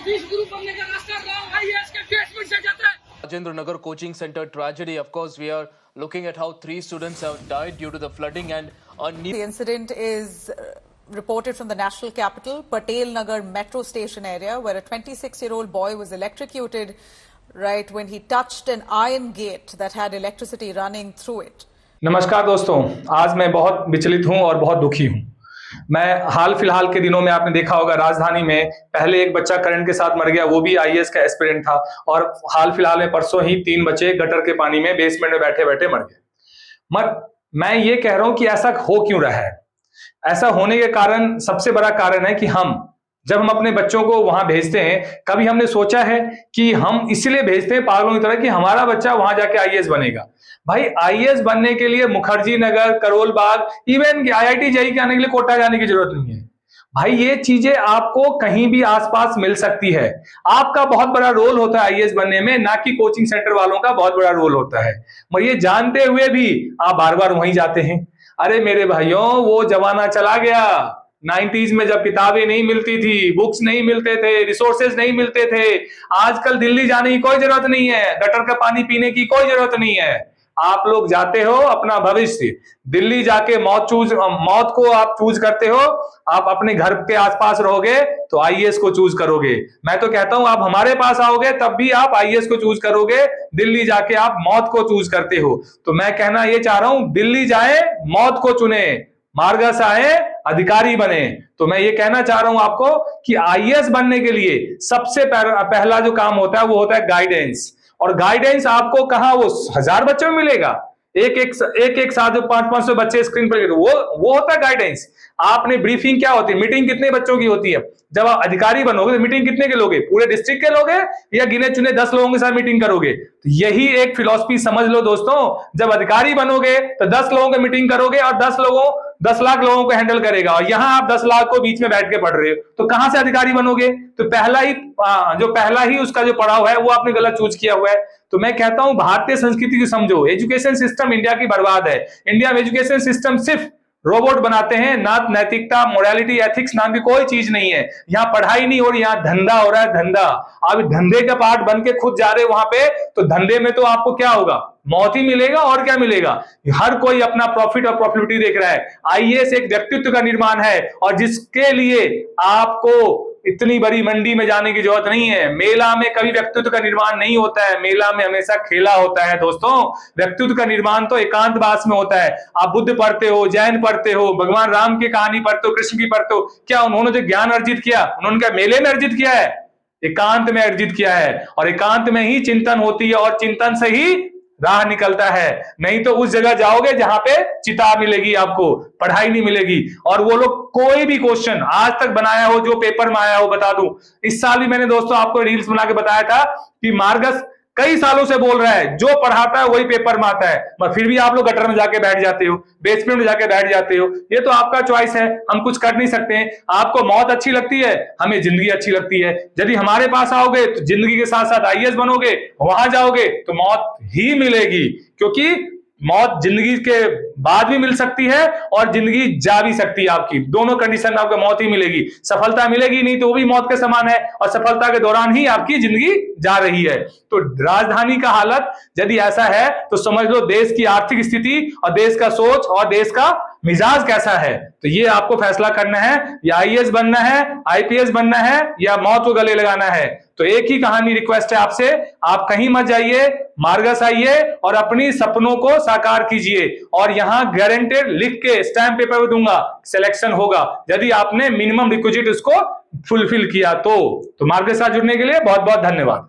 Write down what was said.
गुरु बनने का रास्ता आईएएस के ट्रीटमेंट से जाता है। Rajendra Nagar coaching center tragedy. Of course, we are looking at how 3 students have died due to the flooding and a new. The incident is reported from the national capital, Patel Nagar metro station area, where a 26-year-old boy was electrocuted right when he touched an iron gate that had electricity running through it. नमस्कार दोस्तों, आज मैं बहुत विचलित हूं और बहुत दुखी हूं। मैं हाल फिलहाल के दिनों में आपने देखा होगा राजधानी में पहले एक बच्चा करंट के साथ मर गया, वो भी आईएएस का एस्पिरेंट था, और हाल फिलहाल में परसों ही 3 बच्चे गटर के पानी में बेसमेंट में बैठे बैठे मर गए। मैं ये कह रहा हूं कि ऐसा हो क्यों रहा है। ऐसा होने के कारण सबसे बड़ा कारण है कि जब हम अपने बच्चों को वहां भेजते हैं, कभी हमने सोचा है कि हम इसलिए भेजते हैं पागलों की तरह कि हमारा बच्चा वहां जाके आईएएस बनेगा। भाई आईएएस बनने के लिए Mukherjee Nagar, Karol Bagh, even IIT JEE के आने के लिए कोटा जाने की जरूरत नहीं है। भाई ये चीजें आपको कहीं भी आसपास मिल सकती है। आपका बहुत बड़ा रोल होता है आईएएस बनने में, ना कि कोचिंग सेंटर वालों का बहुत बड़ा रोल होता है। मगर ये जानते हुए भी आप बार बार वहीं जाते हैं। अरे मेरे भाइयों, वो जमाना चला गया 90s में, जब किताबें नहीं मिलती थी, बुक्स नहीं मिलते थे, रिसोर्सेज नहीं मिलते थे। आजकल दिल्ली जाने की कोई जरूरत नहीं है, गटर का पानी पीने की कोई जरूरत नहीं है। आप लोग जाते हो अपना भविष्य, दिल्ली जाके मौत को आप चूज करते हो। आप अपने घर के आसपास रहोगे तो आईएएस को चूज करोगे। मैं तो कहता हूं आप हमारे पास आओगे तब भी आप आईएएस को चूज करोगे, दिल्ली जाके आप मौत को चूज करते हो। तो मैं कहना ये चाह रहा हूं, दिल्ली जाए मौत को चुने, मार्गस आए अधिकारी बने। तो मैं ये कहना चाह रहा हूं आपको कि आईएएस बनने के लिए सबसे पहला जो काम होता है वो होता है गाइडेंस। और गाइडेंस आपको कहां, वो 1000 बच्चों में मिलेगा, एक साथ जो 500-500 बच्चे स्क्रीन पर, वो होता है गाइडेंस। आपने ब्रीफिंग क्या होती है, मीटिंग कितने बच्चों की होती है। जब आप अधिकारी बनोगे तो मीटिंग कितने के लोगे, पूरे डिस्ट्रिक्ट के लोगे या गिने चुने 10 लोगों के साथ मीटिंग करोगे। तो यही एक फिलॉसफी समझ लो दोस्तों। जब अधिकारी बनोगे तो 10 लोगों की मीटिंग करोगे और 10 लाख लोगों को हैंडल करेगा, और यहां आप 10 लाख को बीच में बैठ के पढ़ रहे हो, तो कहां से अधिकारी बनोगे। तो पहला ही उसका जो पड़ाव है वो आपने गलत चूज किया हुआ है। तो मैं कहता हूं भारतीय संस्कृति को समझो। एजुकेशन सिस्टम इंडिया की बर्बाद है। इंडिया में एजुकेशन सिस्टम सिर्फ रोबोट बनाते हैं, ना नैतिकता, मोरालिटी, एथिक्स नाम की कोई चीज नहीं है। यहाँ पढ़ाई नहीं हो रही, यहाँ धंधा हो रहा है, धंधा। आप धंधे का पार्ट बन के खुद जा रहे वहां पे, तो धंधे में तो आपको क्या होगा, मौत ही मिलेगा और क्या मिलेगा। हर कोई अपना प्रॉफिट और प्रॉफिटिविटी देख रहा है। आईएएस एक व्यक्तित्व का निर्माण है, और जिसके लिए आपको इतनी बड़ी मंडी में जाने की जरूरत नहीं है। मेला में कभी व्यक्तित्व का निर्माण नहीं होता है, मेला में हमेशा खेला होता है दोस्तों। व्यक्तित्व का निर्माण तो एकांतवास में होता है। आप बुद्ध पढ़ते हो, जैन पढ़ते हो, भगवान राम की कहानी पढ़ते हो, कृष्ण की पढ़ते हो, क्या उन्होंने जो ज्ञान अर्जित किया, उन्होंने क्या मेले में अर्जित किया है? एकांत में अर्जित किया है। और एकांत में ही चिंतन होती है, और चिंतन से ही राह निकलता है। नहीं तो उस जगह जाओगे जहां पे चिता मिलेगी, आपको पढ़ाई नहीं मिलेगी। और वो लोग कोई भी क्वेश्चन आज तक बनाया हो जो पेपर में आया हो, बता दूं, इस साल भी मैंने दोस्तों आपको रील्स बना के बताया था कि मार्गस कई सालों से बोल रहा है जो पढ़ाता है वही पेपर में आता है, मगर फिर भी आप लोग गटर में जाके बैठ जाते हो, बेसमेंट में जाके बैठ जाते हो। ये तो आपका चॉइस है, हम कुछ कर नहीं सकते हैं। आपको मौत अच्छी लगती है, हमें जिंदगी अच्छी लगती है। यदि हमारे पास आओगे तो जिंदगी के साथ साथ आईएएस बनोगे, वहां जाओगे तो मौत ही मिलेगी, क्योंकि मौत जिंदगी के बाद भी मिल सकती है और जिंदगी जा भी सकती है। आपकी दोनों कंडीशन में आपको मौत ही मिलेगी। सफलता मिलेगी नहीं तो वो भी मौत के समान है, और सफलता के दौरान ही आपकी जिंदगी जा रही है। तो राजधानी का हालत यदि ऐसा है तो समझ लो देश की आर्थिक स्थिति और देश का सोच और देश का मिजाज कैसा है। तो ये आपको फैसला करना है, या आईएएस बनना है, आईपीएस बनना है, या मौत को गले लगाना है। तो एक ही कहानी रिक्वेस्ट है आपसे, आप कहीं मत जाइए, मार्गस आइए और अपनी सपनों को साकार कीजिए। और यहां गारंटेड लिख के स्टैंप पेपर में दूंगा, सिलेक्शन होगा यदि आपने मिनिमम रिक्विजिट उसको फुलफिल किया। तो मार्गस से जुड़ने के लिए बहुत बहुत धन्यवाद।